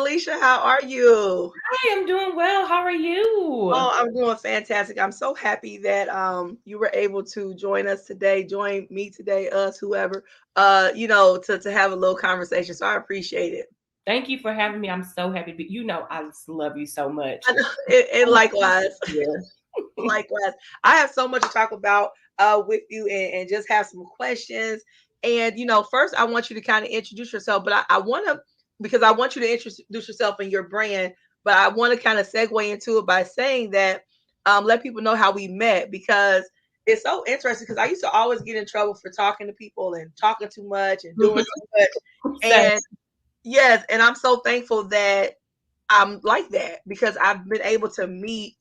Phylicia. How are you? I am doing well. How are you? Oh, I'm doing fantastic. I'm so happy that you were able to join us today, join me today, us, whoever, to have a little conversation. So I appreciate it. Thank you for having me. I'm so happy. But I just love you so much. I know, and likewise, Yeah. likewise. I have so much to talk about with you and just have some questions. And first I want you to kind of introduce yourself, but I want to because I want you to introduce yourself and your brand, but I want to kind of segue into it by saying that let people know how we met because it's so interesting because I used to always get in trouble for talking to people and talking too much and doing too much. Same. And yes, and I'm so thankful that I'm like that because I've been able to meet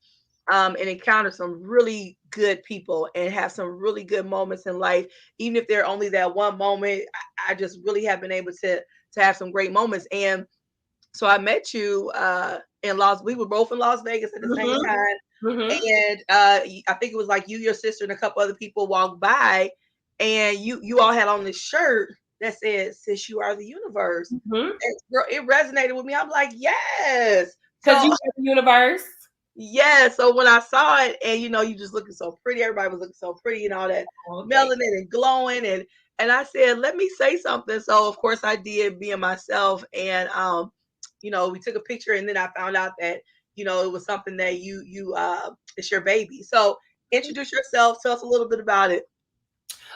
and encounter some really good people and have some really good moments in life, even if they're only that one moment. I just really have been able to have some great moments. And so I met you in Las. We were both in Las Vegas at the same hmm time, hmm and I think it was like you, your sister, and a couple other people walked by, and you all had on this shirt that said "Sis, you are the universe." hmm And girl, it resonated with me. I'm like, yes. Because So you are the universe. yeah, so when I saw it, and you just looking so pretty, everybody was looking so pretty and all that Oh, thank melanin and glowing, and I said, let me say something. So of course I did, being myself, and we took a picture, and then I found out that it was something that you it's your baby. So you. introduce yourself, tell us a little bit about it.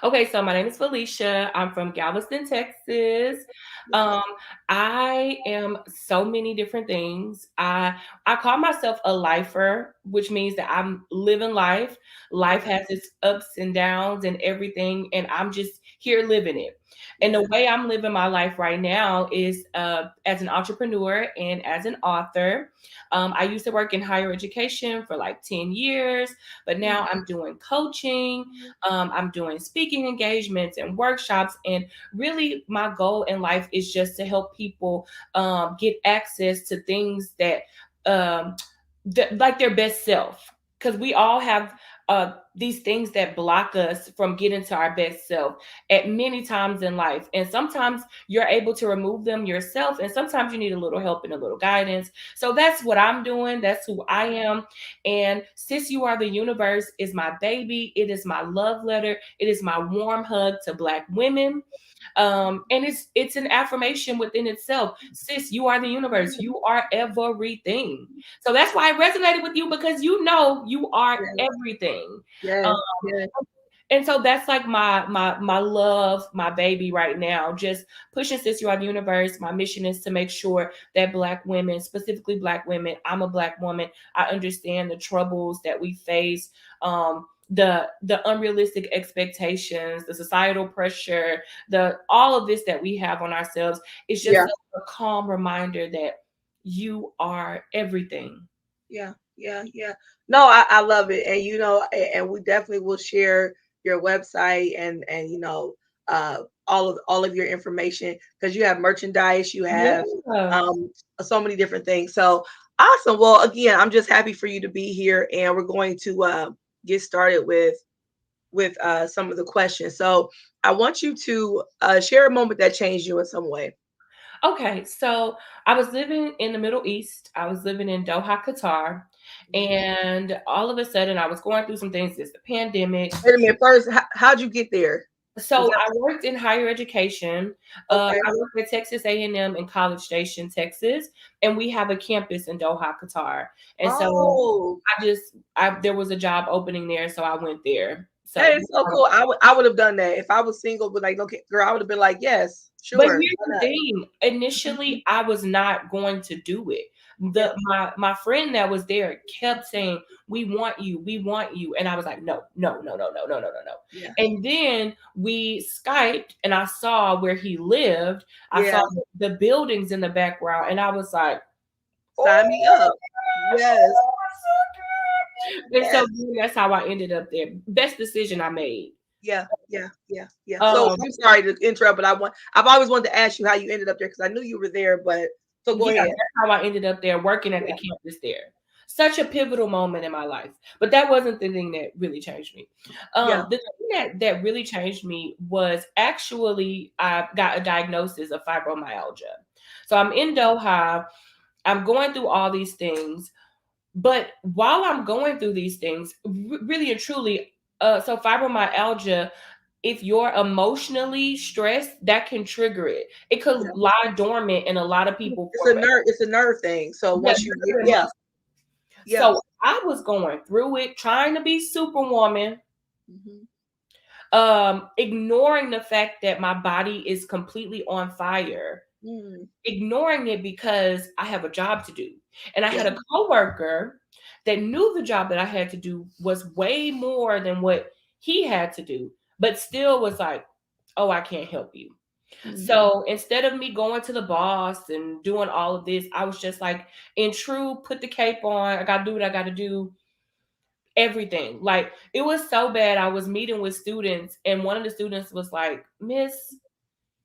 Okay, so my name is Phylicia. I'm from Galveston, Texas. Um, I am so many different things. I call myself a lifer, which means that I'm living life. Life Okay. has its ups and downs and everything, and I'm just here living it. And the Yeah. way I'm living my life right now is as an entrepreneur and as an author. I used to work in higher education for like 10 years, but now I'm doing coaching. I'm doing speaking engagements and workshops. And really, my goal in life is just to help people get access to things that, um, like their best self. Because we all have these things that block us from getting to our best self at many times in life. And sometimes you're able to remove them yourself, and sometimes you need a little help and a little guidance. So that's what I'm doing. That's who I am. And Sis You Are the Universe is my baby. It is my love letter. It is my warm hug to Black women. And it's an affirmation within itself. Sis, you are the universe. You are everything. So that's why it resonated with you, because you are Yes. everything. Yes. Um, Yes. and so that's like my love, my baby right now. Just pushing Sis You Are the Universe. My mission is to make sure that Black women, specifically Black women, I'm a Black woman. I understand the troubles that we face, the unrealistic expectations, the societal pressure, the all of this that we have on ourselves. It's just Yeah. a calm reminder that you are everything. Yeah, yeah, yeah. No, I love it, and and we definitely will share your website and all of your information because you have merchandise, you have Yeah. um so many different things. So awesome. Well, again, I'm just happy for you to be here, and we're going to get started with some of the questions. So I want you to share a moment that changed you in some way. Okay, so I was living in the Middle East. I was living in Doha, Qatar, and all of a sudden I was going through some things. It's the pandemic. Wait a minute. First, how'd you get there? Was So that I worked in higher education. okay? I worked at Texas A&M in College Station, Texas, and we have a campus in Doha, Qatar. And so Oh, I there was a job opening there, so I went there. that So is so cool. I would have done that if I was single. But like, okay, girl, I would have been like, yes, But sure, here's why the not? thing. Mhm. Initially, I was not going to do it. Yeah, My friend that was there kept saying, we want you," and I was like, "No, no, no, no, no, no, no, no, no." yeah, And then we Skyped, and I saw where he lived. I yeah. saw the buildings in the background, and I was like, Sign me "Oh, up. Yes, so good." And so yes, that's how I ended up there. Best decision I made. yeah, yeah, yeah, yeah. So Um, I'm sorry to interrupt, but I've always wanted to ask you how you ended up there because I knew you were there. But so go Yeah, ahead. that's how I ended up there working at the Yeah, campus there. Such a pivotal moment in my life. But that wasn't the thing that really changed me. yeah. The thing that really changed me was actually I got a diagnosis of fibromyalgia. So I'm in Doha. I'm going through all these things, but while I'm going through these things, really and truly, so fibromyalgia, if you're emotionally stressed, that can trigger it. It could Yeah. lie dormant in a lot of people It's for a nerve. It's a nerve thing. So yeah, once you get, nerve and yeah, muscle. yeah. So I was going through it, trying to be superwoman, Hmm. ignoring the fact that my body is completely on fire, Mm, ignoring it because I have a job to do. And I yeah. had a coworker that knew the job that I had to do was way more than what he had to do, but still was like, oh, I can't help you. Mm, So instead of me going to the boss and doing all of this, I was just like, in true, put the cape on. I got to do what I got to do. Everything. Like, it was so bad. I was meeting with students, and one of the students was like, Miss,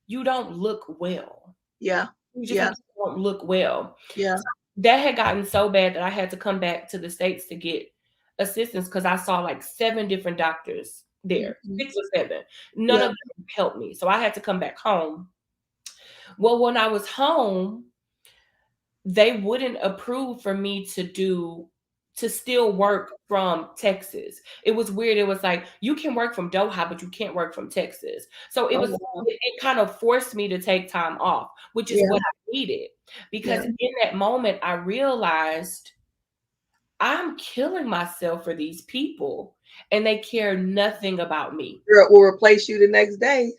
you don't look well. yeah. You just Yeah. like, you don't look well. Yeah. That had gotten so bad that I had to come back to the States to get assistance because I saw like 7 different doctors there, Hmm. 6 or 7. None Yeah. of them helped me. So I had to come back home. Well, when I was home, they wouldn't approve for me to still work from Texas. It was weird. It was like, you can work from Doha, but you can't work from Texas. So Oh wow. it kind of forced me to take time off, which is Yeah. what I needed. Yeah. Because in that moment, I realized I'm killing myself for these people and they care nothing about me. Will replace you the next day.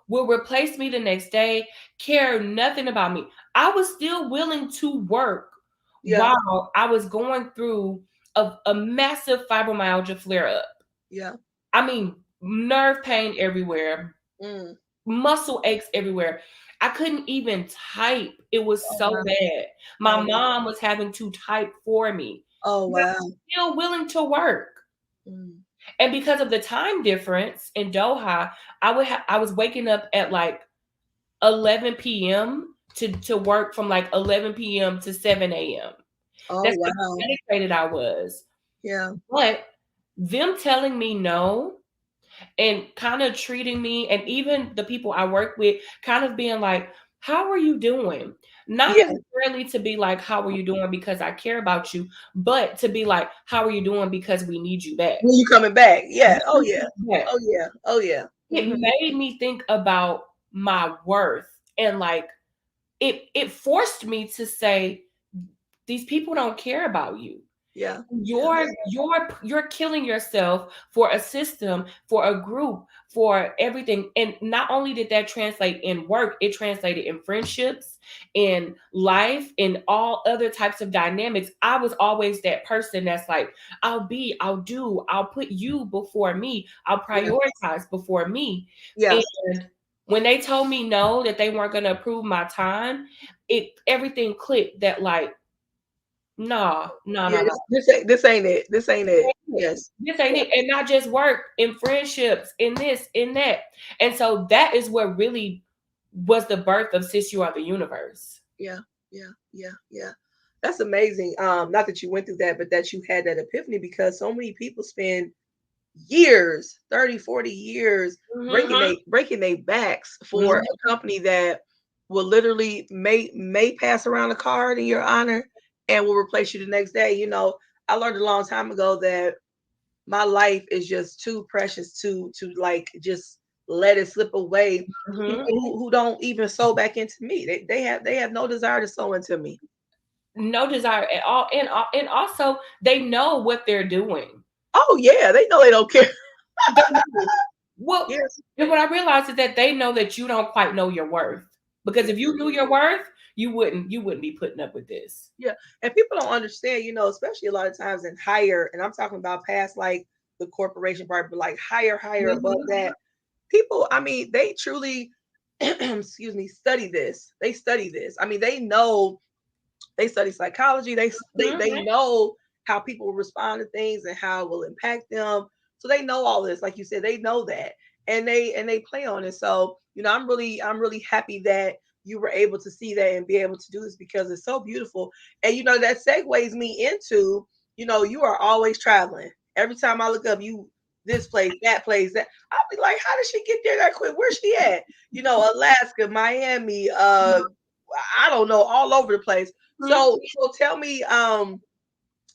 Will replace me the next day, care nothing about me. I was still willing to work Yeah. while I was going through a massive fibromyalgia flare up. Yeah. I mean, nerve pain everywhere, Mm. muscle aches everywhere. I couldn't even type. It was Oh so wow. bad. My Oh wow. mom was having to type for me. Oh But I wow. was still willing to work. Mm. And because of the time difference in Doha, I was waking up at like 11 p.m. to work from like 11 p.m. to 7 a.m. Oh That's how wow. dedicated I was. Yeah. But them telling me no and kind of treating me, and even the people I work with kind of being like, how are you doing? Not Yeah. necessarily to be like, how are you doing because I care about you, but to be like, how are you doing because we need you back. When you coming back? Yeah. Oh yeah. Oh yeah. Oh yeah. It Hmm. made me think about my worth, and like it forced me to say, these people don't care about you. Yeah. Yeah. You're killing yourself for a system, for a group, for everything. And not only did that translate in work, it translated in friendships, in life, in all other types of dynamics. I was always that person that's like, I'll put you before me, I'll Yeah. prioritize before me. Yeah. And when they told me no, that they weren't going to approve my time, it everything clicked that like, no, no, Yeah. no, no. This ain't it. This ain't it. Yes. This ain't Yeah. it. And not just work, in friendships, in this, in that. And so that is what really was the birth of Sis You Are the Universe. Yeah. Yeah. Yeah. Yeah. That's amazing. Not that you went through that, but that you had that epiphany because so many people spend years, 30, 40 years Mm-hmm. breaking their backs for Mm-hmm. a company that will literally may pass around a card in your honor and will replace you the next day. I learned a long time ago that my life is just too precious to like just let it slip away to people Mm-hmm. who don't even sow back into me. They have no desire to sow into me. No desire at all. And also they know what they're doing. Oh yeah, they know they don't care. They know. Well, Yes. and what I realized is that they know that you don't quite know your worth. Because Yeah. if you knew your worth, you wouldn't be putting up with this. Yeah. And people don't understand, especially a lot of times in higher, and I'm talking about past like the corporation part, but like higher above Mm-hmm. that. People, I mean, they truly excuse me, study this. They study this. I mean, they know they study psychology. They know how people will respond to things and how it will impact them. So they know all this. Like you said, they know that. And they play on it. So, I'm really happy that you were able to see that and be able to do this because it's so beautiful. And that segues me into, you are always traveling. Every time I look up, you this place, that place, that I'll be like, how did she get there that quick? Where's she at? Alaska, Miami, I don't know, all over the place. Mhm. So tell me,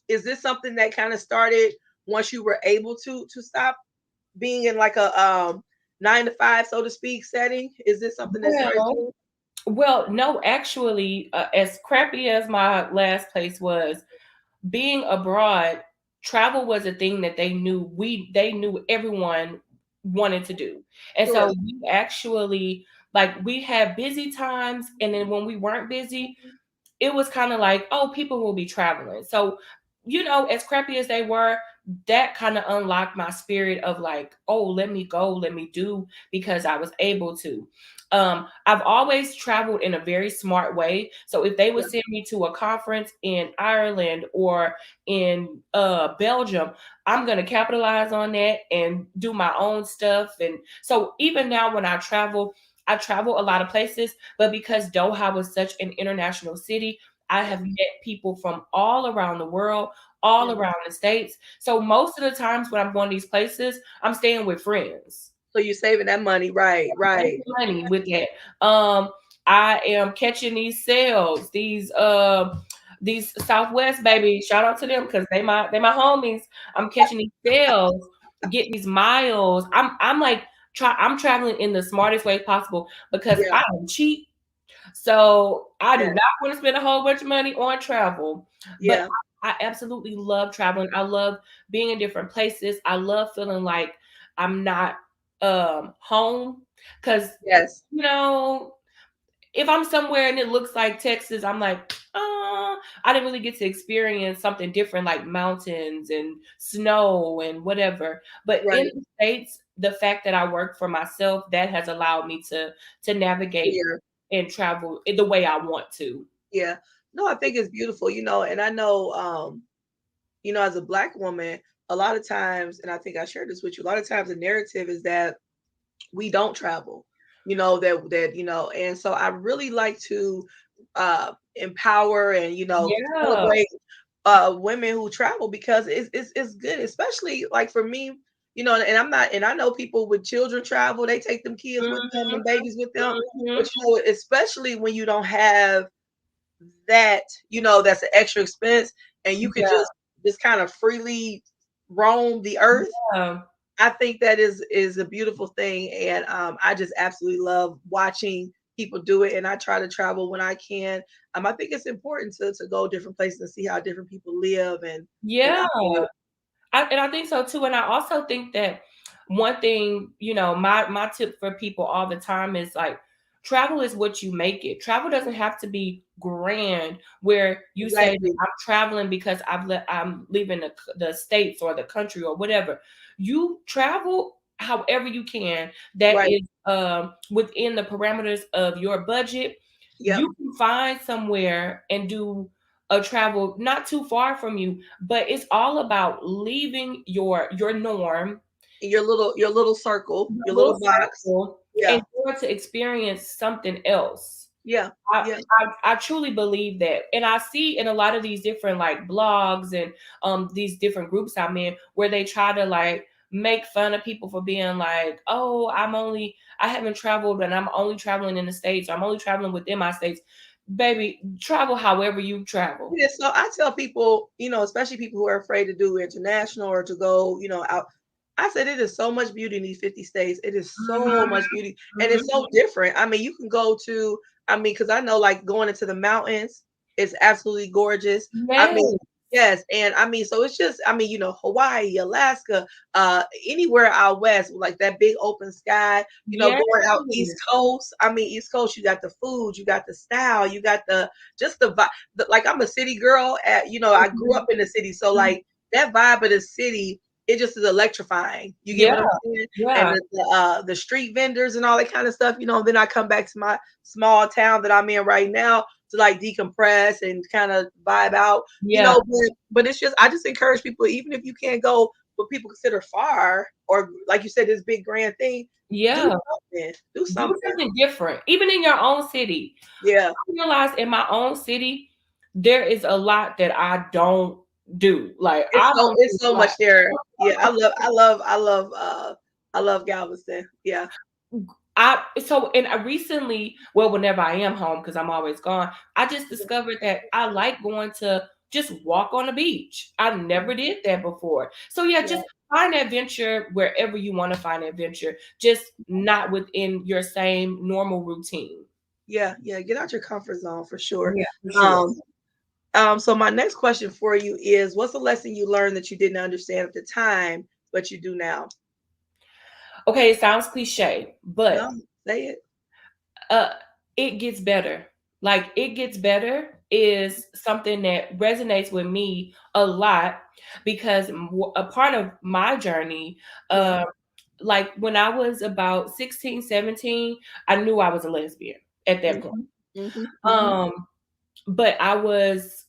is this something that kind of started once you were able to stop being in like a 9 to 5, so to speak, setting? Is this something that started Well, doing? well, no, actually, as crappy as my last place was, being abroad, travel was a thing that they knew everyone wanted to do. And Sure. so we actually, like, we had busy times, and then when we weren't busy, it was kind of like, oh, people will be traveling. So, as crappy as they were, that kind of unlocked my spirit of like, oh, let me go, let me do, because I was able to. I've always traveled in a very smart way. So if they would Yeah. send me to a conference in Ireland or in Belgium, I'm gonna capitalize on that and do my own stuff. And so even now when I travel a lot of places, but because Doha was such an international city, I Yeah. have met people from all around the world, all Yeah. around the states. So most of the times when I'm going to these places, I'm staying with friends. So you're saving that money, right? Right. Making money with that. I am catching these sales, these Southwest baby. Shout out to them because they my homies. I'm catching these sales, getting these miles. I'm traveling in the smartest way possible because Yeah. I am cheap. So I do Yeah. not want to spend a whole bunch of money on travel. But Yeah. I absolutely love traveling. I love being in different places. I love feeling like I'm not home because Yes. you know if I'm somewhere and it looks like Texas, I'm like, I didn't really get to experience something different like mountains and snow and whatever. But in Right. the States, the fact that I work for myself, that has allowed me to navigate Yeah. and travel the way I want to. Yeah. No, I think it's beautiful, and I know, as a black woman, a lot of times, and I think I shared this with you, a lot of times the narrative is that we don't travel, and so I really like to empower and Yeah. celebrate women who travel because it's good, especially like for me, and I'm not, and I know people with children travel, they take them kids with them Mhm, and babies with them, but mhm. especially when you don't have that, that's an extra expense, and you could Yeah, just kind of freely roam the earth. yeah. I think that is a beautiful thing, and I just absolutely love watching people do it. And I try to travel when I can. I think it's important to go different places and see how different people live and Yeah. operate. And I think so too. And I also think that one thing, my tip for people all the time is like travel is what you make it. Travel doesn't have to be grand where you say that Exactly. I'm traveling because I'm leaving the states or the country or whatever. You travel however you can that Right. is within the parameters of your budget. Yep. You can find somewhere and do a travel not too far from you, but it's all about leaving your norm, Your little circle, your your little little box. circle, Yeah. and going to experience something else. Yeah. I, Yeah. I truly believe that, and I see in a lot of these different like blogs and these different groups I'm in where they try to like make fun of people for being like, oh, I haven't traveled and I'm only traveling in the states. Or I'm only traveling within my states. Baby, travel however you travel. Yeah, so I tell people, especially people who are afraid to do international or to go, out. I said it is so much beauty in these 50 states. It is so Mhm, much beauty. And it's so mhm. different. I mean, you can go to, because I know like going into the mountains is absolutely gorgeous. I mean, Yes, yes. And I mean, so it's just, Hawaii, Alaska, anywhere out west, like that big open sky, yes, going out East Coast. I mean, East Coast, you got the food, you got the style, you got just the vibe. Like I'm a city girl I grew up mhm, in the city, so mhm. like that vibe of the city, it just is electrifying. You get Yeah, what I'm saying? And yeah, the street vendors and all that kind of stuff. Then I come back to my small town that I'm in right now to like decompress and kind of vibe out. yeah, But it's just I just encourage people, even if you can't go what people consider far or like you said, this big grand thing, do yeah. something. Do Do something. something different, even in your own city. Yeah. I realize in my own city, there is a lot that I don't do. Like I don't It's do so a lot. much there. Yeah, I love Galveston. Yeah. I recently, well, whenever I am home, because I'm always gone, I just discovered that I like going to just walk on the beach. I never did that before. So yeah, Yeah, just find adventure wherever you want to find adventure, just not within your same normal routine. yeah, yeah. Get out your comfort zone for sure. Yeah, for sure. Um, so my next question for you is, what's a lesson you learned that you didn't understand at the time, but you do now? Okay, it sounds cliche, but No, say it. uh it gets better. Like it gets better is something that resonates with me a lot because a part of my journey, Yeah. uh like when I was about 16, 17, I knew I was a lesbian at that point. Hmm. Hmm. Hmm. um but I was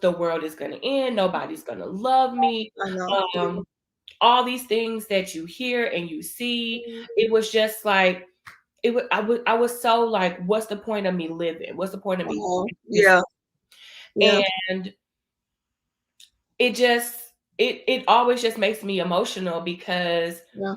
the world is going to end, nobody's going to love me. I know. um all these things that you hear and you see, it was just like I was so like, what's the point of me living? What's the point of me Oh, this? yeah, yeah, And it just it always just makes me emotional because yeah.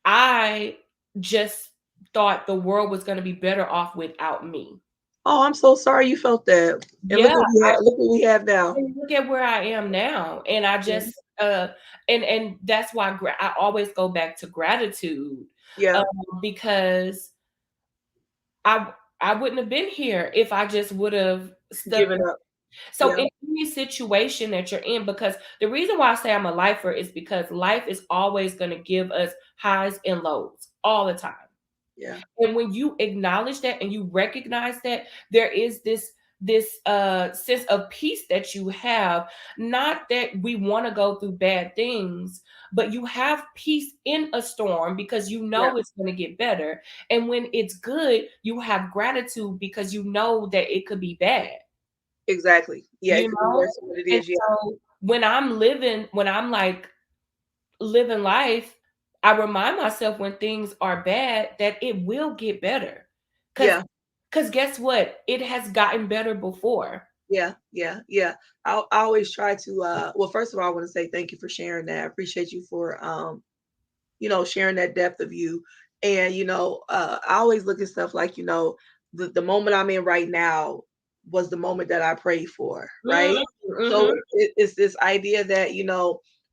I just thought the world was going to be better off without me. Oh, I'm so sorry you felt that. And look Yeah, what we have. Look what we have now. and look at where I am now, and I Yeah, just and that's why I always go back to gratitude, um, yeah. because I I wouldn't have been here if I just would have stuck. Give it up. So Yeah, in any situation that you're in, because the reason why I say I'm a lifer is because life is always going to give us highs and lows all the time. yeah, And when you acknowledge that and you recognize that, there is this sense of peace that you have. Not that we want to go through bad things, but you have peace in a storm because you yeah. know it's going to get better. And when it's good, you have gratitude because you know that it could be bad. Exactly. Yeah, it You could be know? worse than what it And is. Yeah, so when I'm like living life, I remind myself when things are bad that it will get better. Cause yeah, cause guess what? It has gotten better before. yeah, yeah, yeah. I always try to. Well, first of all, I want to say thank you for sharing that. I appreciate you for sharing that depth of you. And I always look at stuff like the moment I'm in right now was the moment that I prayed for, right? Mhm, So mhm, it's this idea that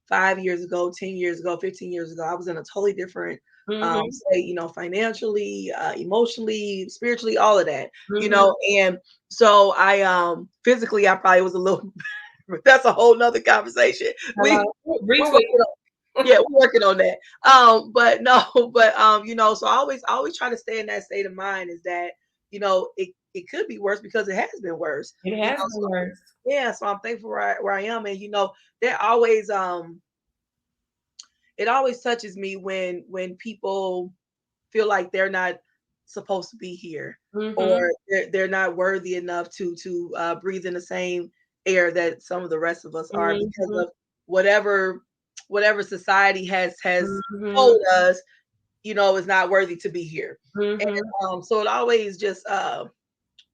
5 years ago, 10 years ago, 15 years ago, I was in a totally different mhm, state, financially, emotionally, spiritually, all of that, mhm. and so I physically I probably was a little that's a whole nother conversation. Hello. We're Retweet. working yeah, we're working on that. But no, but so I always try to stay in that state of mind is that, it could be worse because it has been worse. It You has know, been so worse. yeah, so I'm thankful where I am. And that always it always touches me when people feel like they're not supposed to be here, or Mhm, they're not worthy enough to breathe in the same air that some of the rest of us are because mhm, of whatever society has mhm, told us, is not worthy to be here. And mhm. so it always just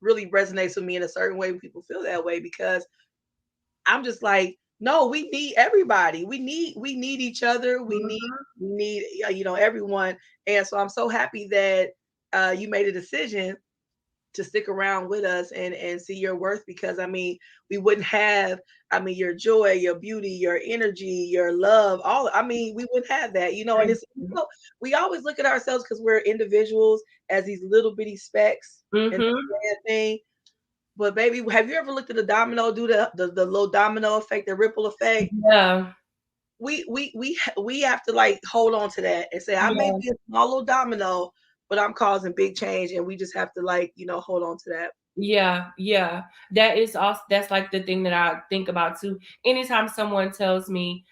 really resonates with me in a certain way when people feel that way because I'm just like, no, we need everybody. We need each other. We need Mhm. we need everyone. And so I'm so happy that you made a decision to stick around with us and see your worth because we wouldn't have your joy, your beauty, your energy, your love, all we wouldn't have that, and Thank it's you. we always look at ourselves because we're individuals as these little bitty specks in this Mhm. grand thing. But baby, have you ever looked at the domino, do the little domino effect, the ripple effect? Yeah. We have to like hold on to that and say, I may Yeah. be a small little domino, but I'm causing big change, and we just have to like hold on to that. Yeah, yeah. That is also that's like the thing that I think about too. Anytime someone tells me,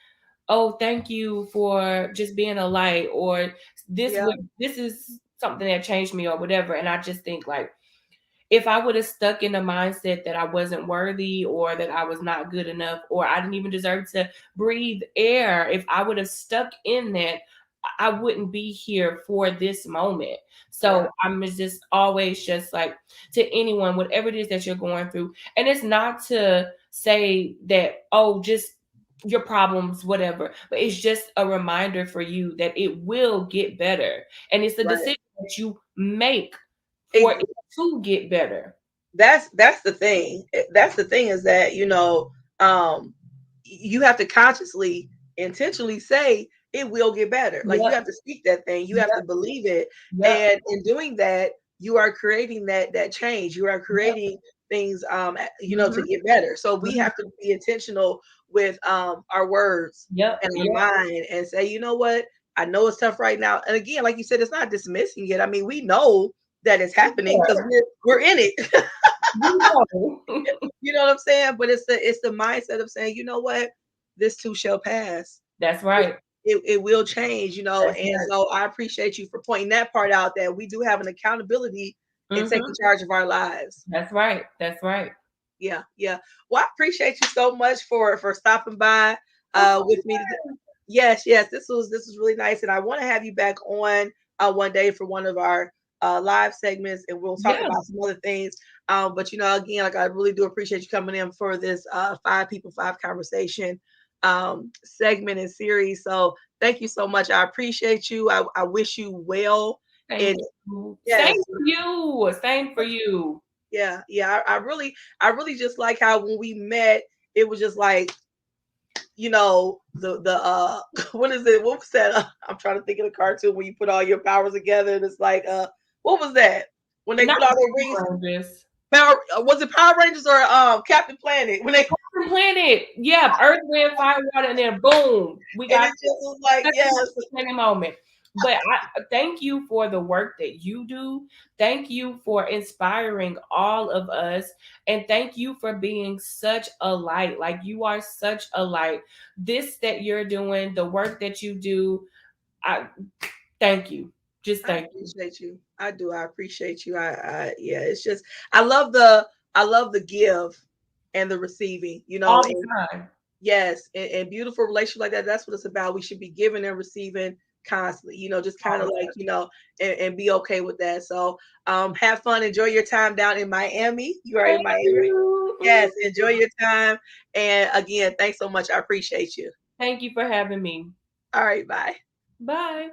"Oh, thank you for just being a light," or Yeah, this is something that changed me," or whatever, and I just think like, if I would have stuck in the mindset that I wasn't worthy or that I was not good enough or I didn't even deserve to breathe air, if I would have stuck in that, I wouldn't be here for this moment. yeah, So I'm just always just like, to anyone, whatever it is that you're going through. And it's not to say that, oh, just your problems, whatever, but it's just a reminder for you that it will get better. And it's a right. decision that you make for Ex- it to get better. that's the thing. That's the thing is that you have to consciously, intentionally say it will get better. Like you Yep. have to speak that thing. You have to Yep. believe it, Yep. and in doing that, you are creating that change. You are Yep. creating things, to Mhm. get better. So we Mhm. have to be intentional with our words Yep. and our Yep. mind, and say, you know what, I know it's tough right now. And again, like you said, it's not dismissing it. I mean, we know that it's happening because Sure. we're in it. You know. You know what I'm saying? But it's the mindset of saying, you know what, this too shall pass. That's It, right. it will change, That's and right. so I appreciate you for pointing that part out, that we do have an accountability in taking Mhm. charge of our lives. That's right. That's right. Yeah, yeah. Well, I appreciate you so much for stopping by Of with me today. course. Yes, yes, this was really nice, and I want to have you back on one day for one of our live segments, and we'll talk Yeah. about some other things. But again, like I really do appreciate you coming in for this 5 people, 5 conversation segment and series. So thank you so much. I appreciate you. I wish you well. Thank And you. yes, Same for you. Same for you. yeah, yeah. I really just like how when we met, it was just like the what is it? What was that? I'm trying to think of the cartoon when you put all your powers together, and it's like what was that? When they Not put all their rings. this. Power was it Power Rangers or Captain Planet when they Planet. Yeah. Earth, wind, fire, water, and then boom. We and got it just was like yes, in a moment. But I thank you for the work that you do. Thank you for inspiring all of us. And thank you for being such a light. Like you are such a light. This that you're doing, the work that you do, I thank you. Just I thank you. appreciate you. I do. I appreciate you. I yeah. It's just I love the give and the receiving. All the And time. yes, and beautiful relationship like that. That's what it's about. We should be giving and receiving constantly. Just All kind the of like time. and be okay with that. So have fun. Enjoy your time down in Miami. You are in Thank Miami. you. Yes, enjoy your time. And again, thanks so much. I appreciate you. Thank you for having me. All right, bye. Bye.